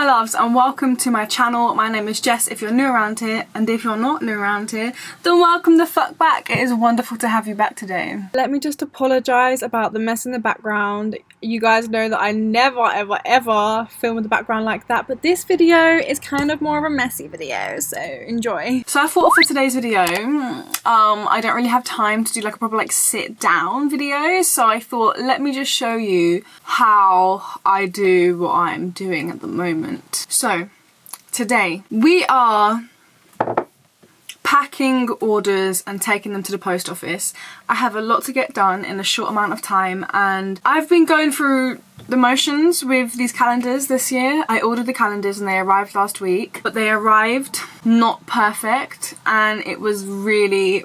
loves, and welcome to my channel. My name is Jess if you're new around here, and if you're not new around here, then welcome the fuck back. It is wonderful to have you back today. Let me just apologise about the mess in the background. You guys know that I never ever film in the background like that, but this video is kind of more of a messy video, so enjoy. So I thought for today's video, I don't really have time to do like a proper like sit down video, so I thought let me just show you how I do what I'm doing at the moment. So today we are packing orders and taking them to the post office. I have a lot to get done in a short amount of time, and I've been going through the motions with these calendars this year. I ordered the calendars and they arrived last week, but they arrived not perfect and it was really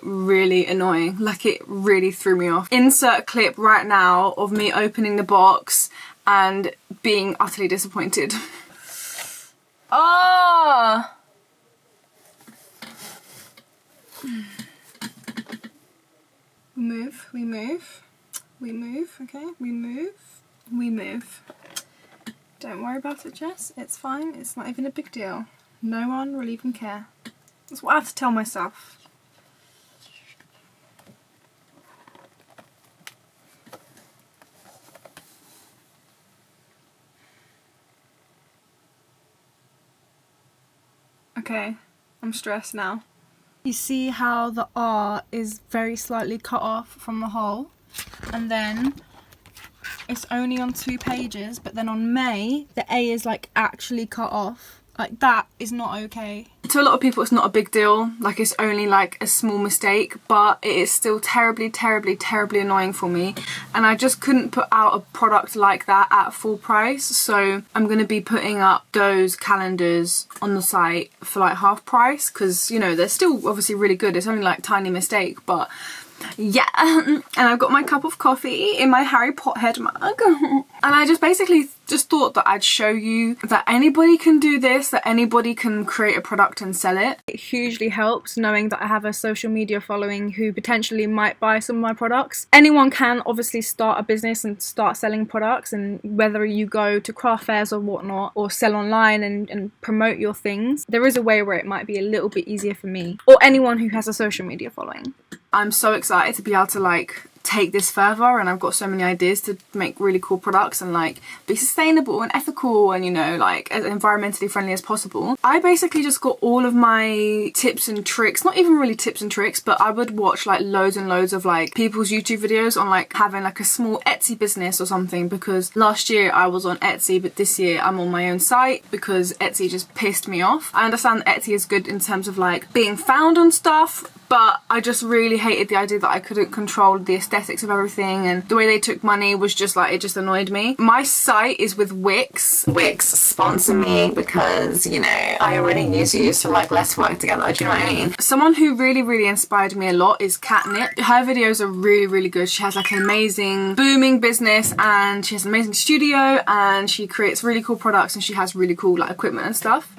annoying. Like, it really threw me off. Insert clip right now of me opening the box and being utterly disappointed. Ah! We move, okay? We move. Don't worry about it, Jess. It's fine. It's not even a big deal. No one will even care. That's what I have to tell myself. Okay, I'm stressed now. You see how the R is very slightly cut off from the whole, and then it's only on 2 pages, but then on May the A is like actually cut off. Like, that is not okay. To a lot of people it's not a big deal, like it's only like a small mistake, but it is still terribly annoying for me, and I just couldn't put out a product like that at full price, so I'm going to be putting up those calendars on the site for like half price, because you know they're still obviously really good. It's only like a tiny mistake, but yeah. And I've got my cup of coffee in my Harry Potter mug, and I just basically thought that I'd show you that anybody can do this, that anybody can create a product and sell it. It hugely helps knowing that I have a social media following who potentially might buy some of my products. Anyone can obviously start a business and start selling products, and whether you go to craft fairs or whatnot, or sell online and promote your things, there is a way where it might be a little bit easier for me or anyone who has a social media following. I'm so excited to be able to like take this further, and I've got so many ideas to make really cool products and like be sustainable and ethical and, you know, like as environmentally friendly as possible. I basically just got all of my tips and tricks, not even really tips and tricks, but I would watch like loads and loads of like people's YouTube videos on like having like a small Etsy business or something, because last year I was on Etsy, but this year I'm on my own site because Etsy just pissed me off. I understand that Etsy is good in terms of like being found on stuff, but I just really hated the idea that I couldn't control the aesthetics of everything, and the way they took money was just like, it just annoyed me. My site is with Wix. Wix sponsor me, because, you know, I already use you, so like let's work together, do you know what I mean? Someone who really inspired me a lot is 𝘾𝙃𝘼𝙏. Her videos are really good. She has like an amazing booming business, and she has an amazing studio, and she creates really cool products, and she has really cool like equipment and stuff.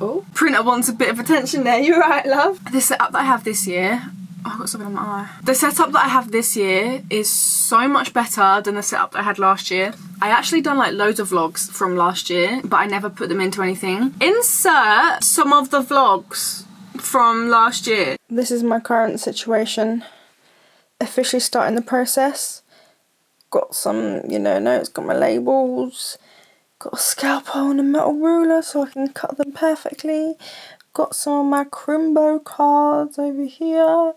Oh, printer wants a bit of attention there. You're right, love. The setup that I have this year, oh, I've got something on my eye. The setup that I have this year is so much better than the setup that I had last year. I actually done like loads of vlogs from last year, but I never put them into anything. Insert some of the vlogs from last year. This is my current situation. Officially starting the process. Got some, you know, notes, got my labels. Got a scalpel and a metal ruler so I can cut them perfectly. Got some of my Crimbo cards over here.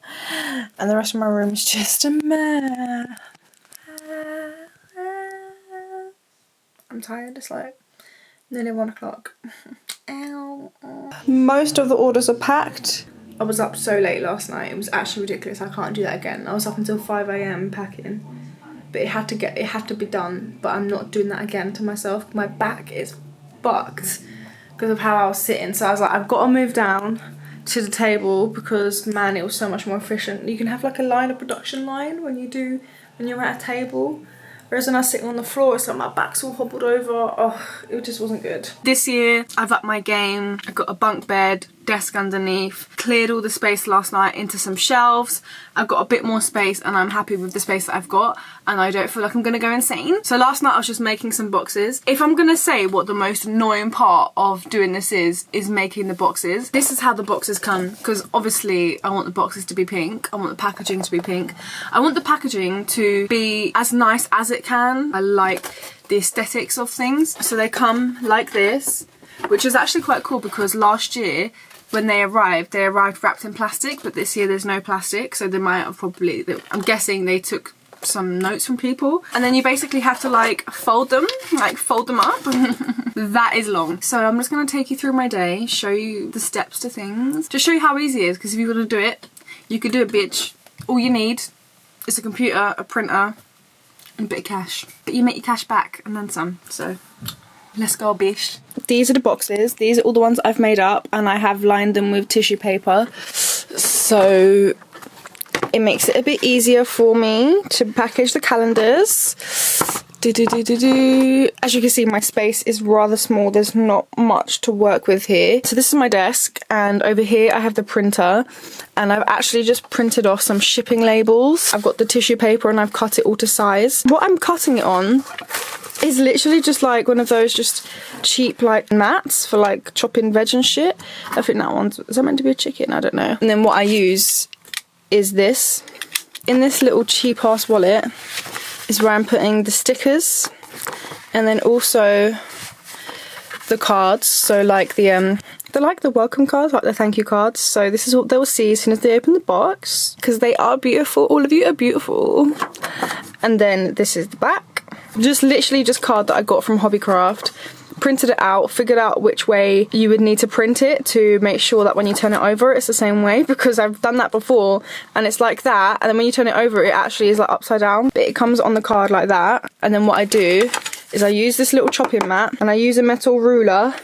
And the rest of my room is just a mess. I'm tired, it's like nearly 1 o'clock. Ow. Most of the orders are packed. I was up so late last night, it was actually ridiculous. I can't do that again. I was up until 5 AM packing. But it had to be done, but I'm not doing that again to myself. My back is fucked because of how I was sitting, so I was like, I've got to move down to the table, because man, it was so much more efficient. You can have like a line of production line when you're at a table, whereas when I was sitting on the floor, it's like my back's all hobbled over. Oh, it just wasn't good. This year I've upped my game. I got a bunk bed, desk underneath. Cleared all the space last night into some shelves. I've got a bit more space and I'm happy with the space that I've got, and I don't feel like I'm gonna go insane. So last night I was just making some boxes. If I'm gonna say what the most annoying part of doing this is making the boxes. This is how the boxes come, because obviously I want the boxes to be pink. I want the packaging to be pink. I want the packaging to be as nice as it can. I like the aesthetics of things. So they come like this, which is actually quite cool because last year when they arrived wrapped in plastic, but this year there's no plastic, so they might have probably, I'm guessing they took some notes from people. And then you basically have to like fold them up. That is long. So I'm just going to take you through my day, show you the steps to things, just show you how easy it is, because if you want to do it, you can do it, bitch. All you need is a computer, a printer, and a bit of cash. But you make your cash back and then some, so let's go, bish. These are the boxes. These are all the ones I've made up, and I have lined them with tissue paper, so it makes it a bit easier for me to package the calendars. As you can see, my space is rather small. There's not much to work with here. So this is my desk, and over here I have the printer, and I've actually just printed off some shipping labels. I've got the tissue paper and I've cut it all to size. What I'm cutting it on is literally just like one of those just cheap like mats for like chopping veg and shit. I think that one's, is that meant to be a chicken? I don't know. And then what I use is this. In this little cheap ass wallet is where I'm putting the stickers, and then also the cards. So like they're like the welcome cards, like the thank you cards. So this is what they'll see as soon as they open the box, because they are beautiful. All of you are beautiful. And then this is the back. Just literally just card that I got from Hobbycraft. Printed it out, figured out which way you would need to print it to make sure that when you turn it over it's the same way, because I've done that before and it's like that, and then when you turn it over it actually is like upside down, but it comes on the card like that. And then what I do is I use this little chopping mat, and I use a metal ruler,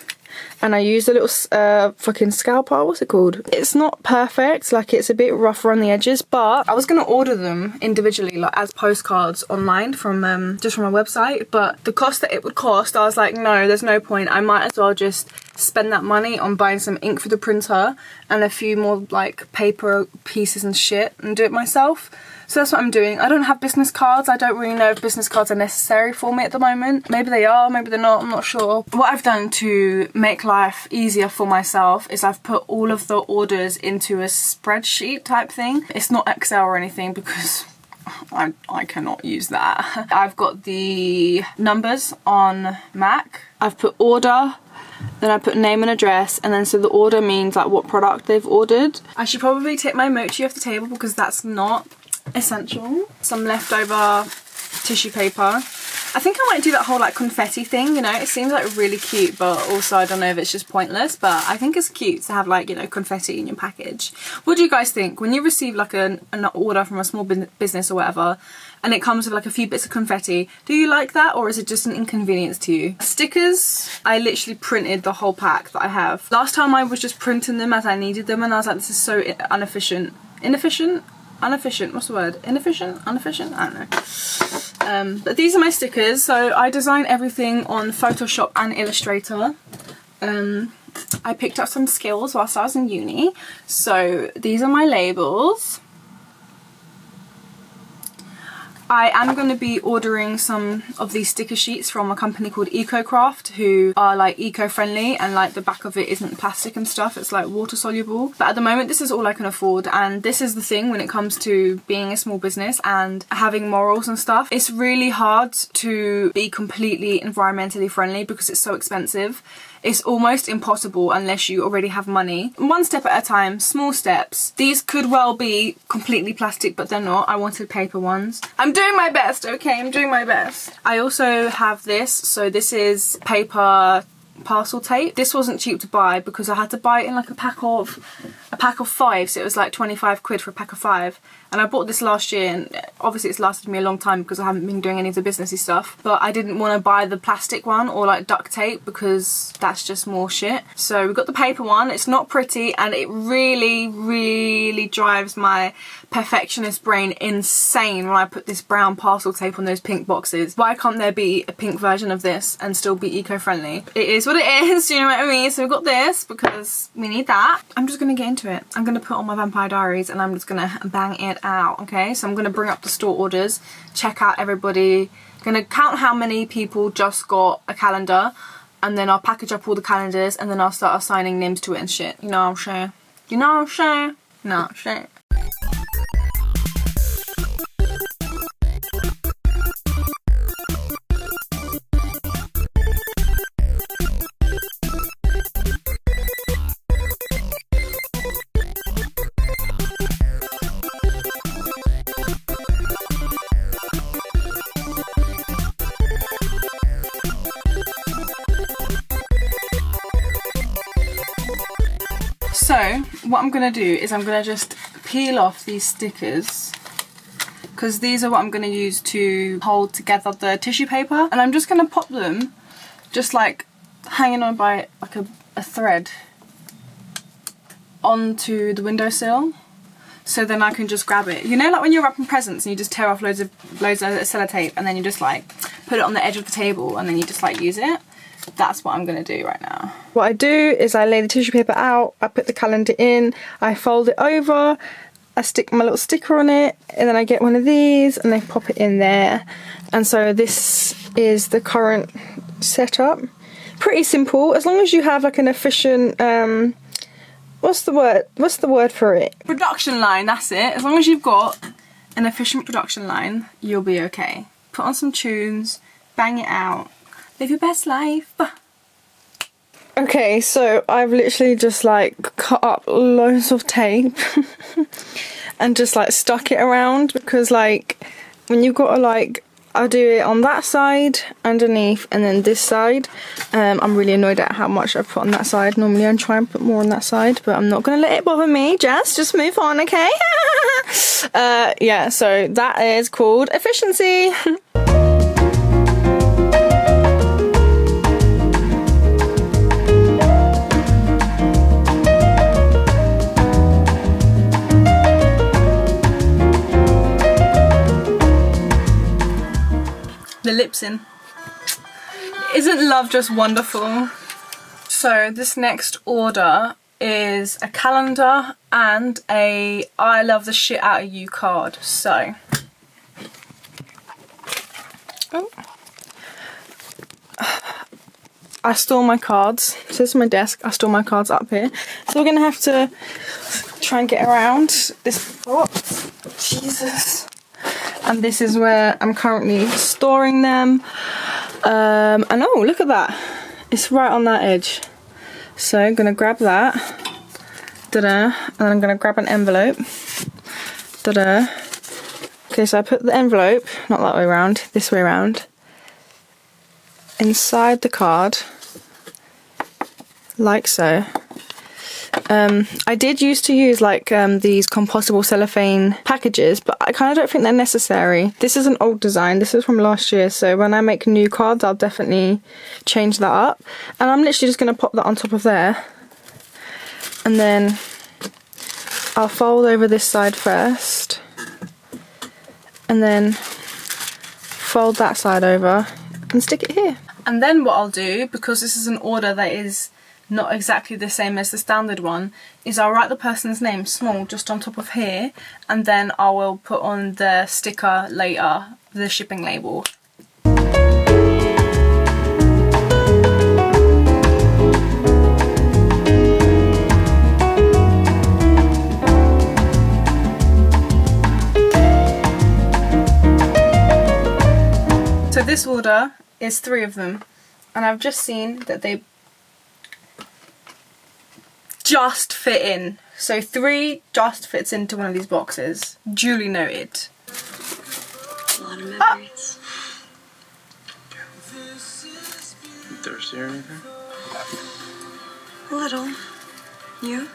and I use a little fucking scalpel, what's it called? It's not perfect, like it's a bit rough around the edges, but I was gonna order them individually, like as postcards online from just from my website, but the cost that it would cost, I was like, no, there's no point. I might as well just spend that money on buying some ink for the printer and a few more like paper pieces and shit and do it myself. So that's what I'm doing. I don't have business cards. I don't really know if business cards are necessary for me at the moment. Maybe they are, maybe they're not, I'm not sure. What I've done to make life easier for myself is I've put all of the orders into a spreadsheet type thing. It's not Excel or anything because I cannot use that. I've got the numbers on Mac. I've put order, then I put name and address, and then so the order means like what product they've ordered. I should probably take my mochi off the table because that's not essential. Some leftover tissue paper. I think I might do that whole like confetti thing, you know, it seems like really cute, but also I don't know if it's just pointless, but I think it's cute to have like, you know, confetti in your package. What do you guys think? When you receive like an order from a small business or whatever, and it comes with like a few bits of confetti, do you like that, or is it just an inconvenience to you? Stickers, I literally printed the whole pack that I have. Last time I was just printing them as I needed them, and I was like, this is so inefficient. Inefficient, what's the word? Inefficient? Inefficient? I don't know. But these are my stickers. So I design everything on Photoshop and Illustrator. I picked up some skills whilst I was in uni. So these are my labels. I am going to be ordering some of these sticker sheets from a company called EcoCraft, who are like eco-friendly, and like the back of it isn't plastic and stuff, it's like water soluble. But at the moment this is all I can afford, and this is the thing when it comes to being a small business and having morals and stuff. It's really hard to be completely environmentally friendly because it's so expensive. It's almost impossible unless you already have money. One step at a time, small steps. These could well be completely plastic, but they're not. I wanted paper ones. I'm doing my best, okay? I'm doing my best. I also have this. So this is paper parcel tape. This wasn't cheap to buy because I had to buy it in like a pack of pack of 5, so it was like 25 quid for a pack of 5. And I bought this last year, and obviously it's lasted me a long time because I haven't been doing any of the businessy stuff. But I didn't want to buy the plastic one or like duct tape because that's just more shit. So we got the paper one. It's not pretty, and it really drives my perfectionist brain insane when I put this brown parcel tape on those pink boxes. Why can't there be a pink version of this and still be eco-friendly? It is what it is, you know what I mean? So we've got this because we need that. I'm just gonna get into it. I'm gonna put on my Vampire Diaries and I'm just gonna bang it out, okay? So I'm gonna bring up the store orders, check out everybody, gonna count how many people just got a calendar, and then I'll package up all the calendars, and then I'll start assigning names to it and shit. You know what I'm saying? You know what I'm saying? You know what I'm saying? So what I'm going to do is I'm going to just peel off these stickers, because these are what I'm going to use to hold together the tissue paper, and I'm just going to pop them just like hanging on by like a thread onto the windowsill, so then I can just grab it. You know, like when you're wrapping presents and you just tear off loads of sellotape and then you just like put it on the edge of the table and then you just like use it? That's what I'm going to do right now. What I do is I lay the tissue paper out, I put the calendar in, I fold it over, I stick my little sticker on it, and then I get one of these and I pop it in there. And so this is the current setup. Pretty simple, as long as you have like an efficient, what's the word for it? Production line, that's it. As long as you've got an efficient production line, you'll be okay. Put on some tunes, bang it out. Live your best life. Okay, so I've literally just like cut up loads of tape and just like stuck it around, because like when you've got to like, I'll do it on that side, underneath, and then this side. I'm really annoyed at how much I put on that side. Normally I try and put more on that side, but I'm not gonna let it bother me. Just move on, okay? Yeah, so that is called efficiency. The lips in. Isn't love just wonderful? So this next order is a calendar and a I love the shit out of you card. So I store my cards. So this is my desk. I store my cards up here. So we're gonna have to try and get around this box. Jesus. And this is where I'm currently storing them. And oh, look at that. It's right on that edge. So I'm gonna grab that. Da-da. And then I'm gonna grab an envelope. Da-da. Okay, so I put the envelope, not that way around, this way around, inside the card, like so. I did used to use like these compostable cellophane packages, but I kind of don't think they're necessary. This is an old design, this is from last year, so when I make new cards I'll definitely change that up. And I'm literally just going to pop that on top of there, and then I'll fold over this side first, and then fold that side over and stick it here. And then what I'll do, because this is an order that is not exactly the same as the standard one, is I'll write the person's name small just on top of here, and then I will put on the sticker later, the shipping label. So this order is 3 of them, and I've just seen that they just fit in. So 3 just fits into one of these boxes. Duly noted. A lot of memories. Thirsty or anything? A little. You?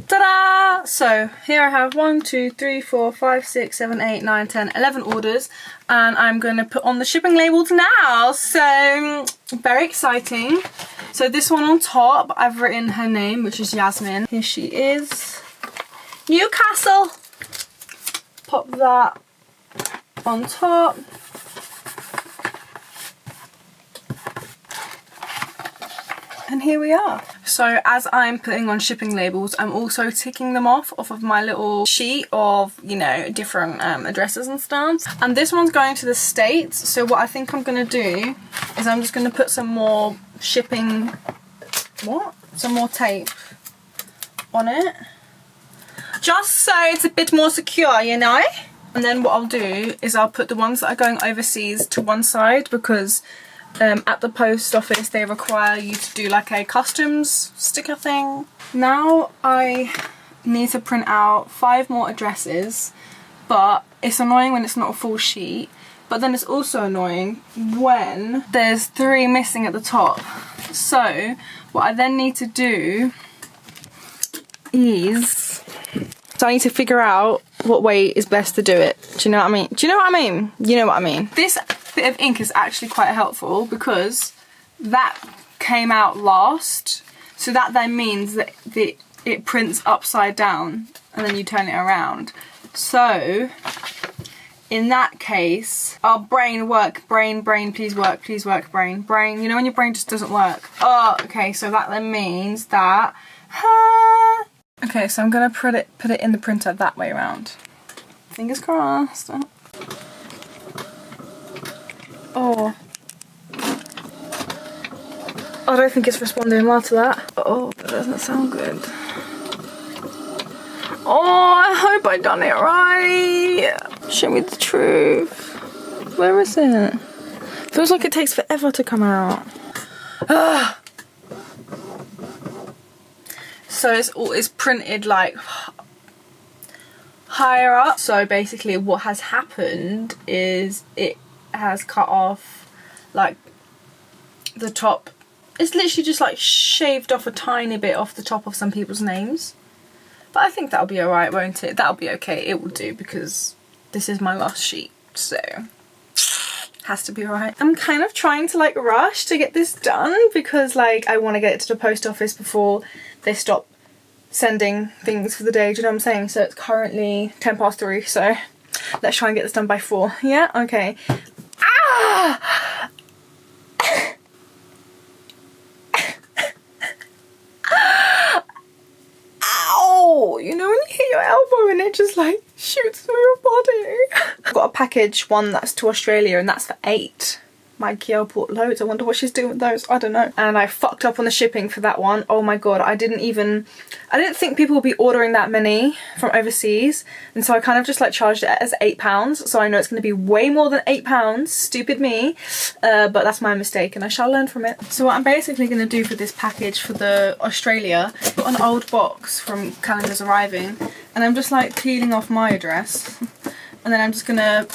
Ta-da! So here I have 1, 2, 3, 4, 5, 6, 7, 8, 9, 10, 11 orders, and I'm going to put on the shipping labels now. So very exciting. So this one on top, I've written her name, which is Yasmin. Here she is. Newcastle. Pop that on top. And here we are. So as I'm putting on shipping labels, I'm also ticking them off of my little sheet of, you know, different addresses and stuff. And this one's going to the States. So what I think I'm going to do is I'm just going to put some more shipping, some more tape on it. Just so it's a bit more secure, you know? And then what I'll do is I'll put the ones that are going overseas to one side, because at the post office they require you to do like a customs sticker thing. Now I need to print out 5 more addresses, but it's annoying when it's not a full sheet, but then it's also annoying when there's 3 missing at the top. So what I then need to do is, so I need to figure out what way is best to do it. Do you know what I mean? Do you know what I mean? You know what I mean. This bit of ink is actually quite helpful because that came out last. So that then means that it prints upside down and then you turn it around. So in that case, our brain work, brain, please work, brain. You know when your brain just doesn't work? Oh, okay, so that then means that... Okay, so I'm gonna put it in the printer that way around. Fingers crossed. Oh. I don't think it's responding well to that. Oh, that doesn't sound good. Oh, I hope I done it right. Show me the truth. Where is it? Feels like it takes forever to come out. Ugh. So it's printed like higher up. So basically what has happened is it has cut off like the top. It's literally just like shaved off a tiny bit off the top of some people's names. But I think that'll be alright, won't it? That'll be okay. It will do because this is my last sheet. So has to be alright. I'm kind of trying to like rush to get this done because like I want to get it to the post office before they stop sending things for the day. Do you know what I'm saying? So it's currently 3:10, so let's try and get this done by 4. Yeah? Okay. Ah! Ow! You know when you hit your elbow and it just like shoots through your body? I've got a package, one that's to Australia, and that's for 8. My girl bought loads. I wonder what she's doing with those. I don't know. And I fucked up on the shipping for that one. Oh my god, I didn't think people would be ordering that many from overseas, and so I kind of just like charged it as £8, so I know it's going to be way more than £8. Stupid me, but that's my mistake and I shall learn from it. So what I'm basically going to do for this package for the Australia, I've got an old box from calendars arriving, and I'm just like peeling off my address, and then I'm just going to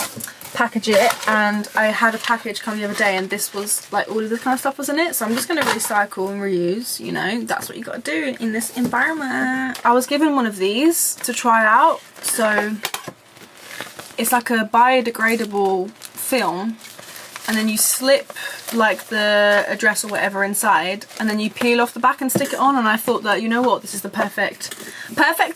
package it. And I had a package come the other day and this was like all of this kind of stuff was in it, so I'm just going to recycle and reuse, you know, that's what you got to do in this environment. I was given one of these to try out. So it's like a biodegradable film, and then you slip like the address or whatever inside, and then you peel off the back and stick it on. And I thought that, you know what, this is the perfect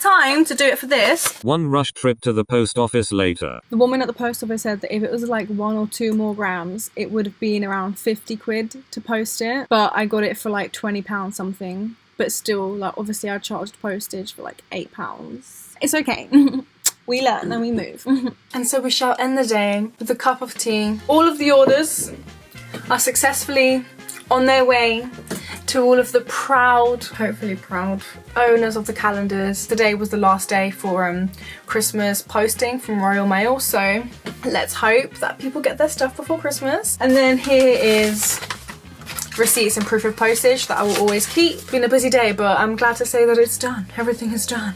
time to do it for this. One rush trip to the post office later. The woman at the post office said that if it was like 1 or 2 more grams, it would have been around 50 quid to post it, but I got it for like £20 something. But still, like obviously I charged postage for like £8. It's okay. We learn and we move. And so we shall end the day with a cup of tea. All of the orders are successfully on their way to all of the proud, hopefully proud, owners of the calendars. Today was the last day for Christmas posting from Royal Mail, so let's hope that people get their stuff before Christmas. And then here is receipts and proof of postage that I will always keep. It's been a busy day, but I'm glad to say that it's done. Everything is done.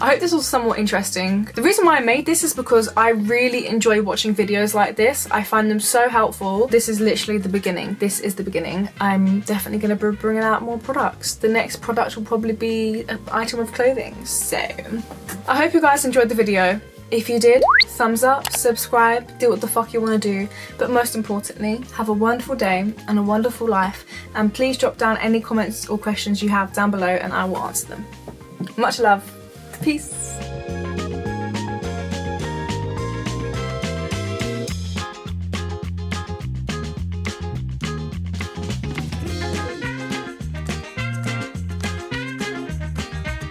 I hope this was somewhat interesting. The reason why I made this is because I really enjoy watching videos like this. I find them so helpful. This is literally the beginning. This is the beginning. I'm definitely going to be bringing out more products. The next product will probably be an item of clothing. So I hope you guys enjoyed the video. If you did, thumbs up, subscribe, do what the fuck you want to do. But most importantly, have a wonderful day and a wonderful life. And please drop down any comments or questions you have down below and I will answer them. Much love. Peace.